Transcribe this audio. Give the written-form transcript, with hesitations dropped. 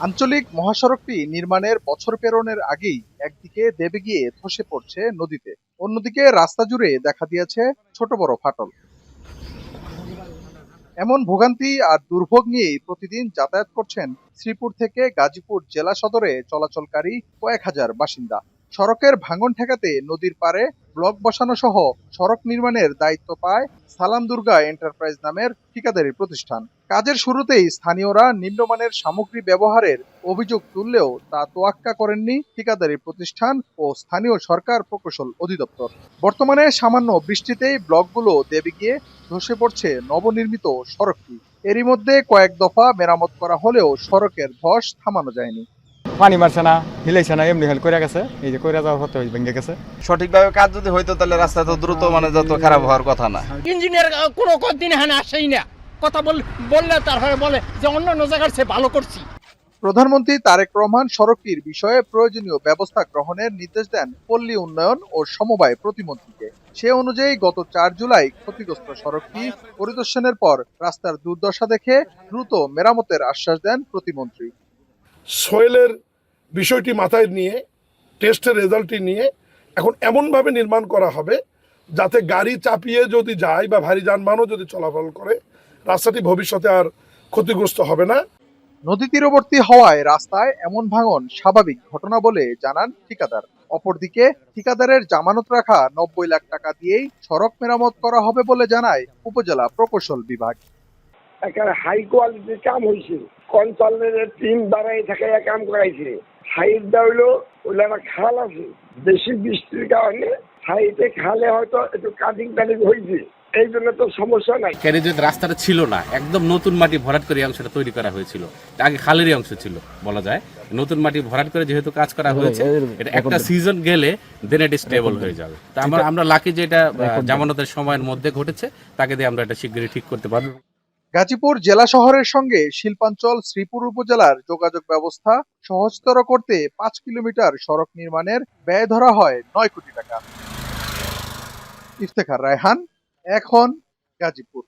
আঞ্চলিক মহাসড়কটি নির্মাণের বছর পেরোনোর আগেই একদিকে দেবে গিয়ে ধসে পড়ছে নদীতে, অন্যদিকে রাস্তা জুড়ে দেখা দিয়েছে ছোট বড় ফাটল। এমন ভোগান্তি আর দুর্ভোগ নিয়েই প্রতিদিন যাতায়াত করছেন শ্রীপুর থেকে গাজীপুর জেলা সদরে চলাচলকারী কয়েক হাজার বাসিন্দা। সড়কের ভাঙন ঠেকাতে নদীর পাড়ে ব্লক বসানো সহ সড়ক নির্মাণের দায়িত্ব পায় সালাম দুর্গা এন্টারপ্রাইজ নামের ঠিকাদারি প্রতিষ্ঠান। কাজের শুরুতেই স্থানীয়রা নিম্নমানের সামগ্রী ব্যবহারের অভিযোগ তুললেও তা তোয়াক্কা করেননি ঠিকাদারি প্রতিষ্ঠান ও স্থানীয় সরকার প্রকৌশল অধিদপ্তর। বর্তমানে সামান্য বৃষ্টিতেই ব্লকগুলো দেবে গিয়ে ধসে পড়ছে নবনির্মিত সড়কটি। এরই মধ্যে কয়েক দফা মেরামত করা হলেও সড়কের ধস থামানো যায়নি। পানি মারছে না, হিলাইছে না, এমনি হেল করে গেছে। এই যে করে যাওয়ার পথে ভেঙে গেছে। সঠিকভাবে কাজ যদি হইতো তাহলে রাস্তা তো দ্রুত যত খারাপ হওয়ার কথা না। ইঞ্জিনিয়ার কোনো দিন এখানে আসেই না, কথা বললে তারপরে বলে যে অন্য জায়গার চেয়ে ভালো করছি। প্রধানমন্ত্রী তারেক রহমান সড়কটির বিষয়ে প্রয়োজনীয় ব্যবস্থা গ্রহণের নির্দেশ দেন পল্লী উন্নয়ন ও সমবায় প্রতিমন্ত্রীকে। সে অনুযায়ী গত ৪ জুলাই ক্ষতিগ্রস্ত সড়কটি পরিদর্শনের পর রাস্তার দুর্দশা দেখে দ্রুত মেরামতের আশ্বাস দেন প্রতিমন্ত্রী। সোয়েলের বিষয়টি মাথায় নিয়ে টেস্টের রেজাল্টটি নিয়ে এখন এমনভাবে নির্মাণ করা হবে যাতে গাড়ি চাপিয়ে যদি যায় বা ভারী যানবাহনও যদি চলাচল করে রাস্তাটি ভবিষ্যতে আর ক্ষতিগ্রস্ত হবে না। নদী তীরবর্তী হওয়ায় রাস্তায় এমন ভাঙন স্বাভাবিক ঘটনা বলে জানান ঠিকাদার। অপরদিকে ঠিকাদারের জামানত রাখা ৯০ লাখ টাকা দিয়েই সড়ক মেরামত করা হবে বলে জানায় উপজেলা প্রকৌশল বিভাগ। একটা হাই কোয়ালিটির কাম হয়েছে, কনসালের টিম দাঁড়াই থাকে কাম করাইছে। সাইডটা হইলো ওইটা একটা খাল আছে, বেশি বৃষ্টির কারণে সাইডে খালে হয়তো একটু কাটিং হয়েছে, এই জন্য তো সমস্যা নাই। ক্যারেজের রাস্তাটা ছিল না, একদম নতুন মাটি ভরাট করে এই অংশটা তৈরি করা হয়েছিল। আগে খালেরই অংশ ছিল বলা যায়, নতুন মাটি ভরাট করে যেহেতু কাজ করা হয়েছে, এটা একটা সিজন গেলে দেন এটা স্টেবল হয়ে যাবে। তা আমরা লাকি যে এটা জামানতের সময়ের মধ্যে ঘটেছে, তাকে দিয়ে আমরা এটা শীঘ্রই ঠিক করতে পারবো। গাজীপুর জেলা শহরের সঙ্গে শিল্পাঞ্চল শ্রীপুর উপজেলার যোগাযোগ ব্যবস্থা সহজতর করতে ৫ কিলোমিটার সড়ক নির্মাণের ব্যয় ধরা হয় ৯ কোটি টাকা। ইফতেখার রায়হান, এখন গাজীপুর।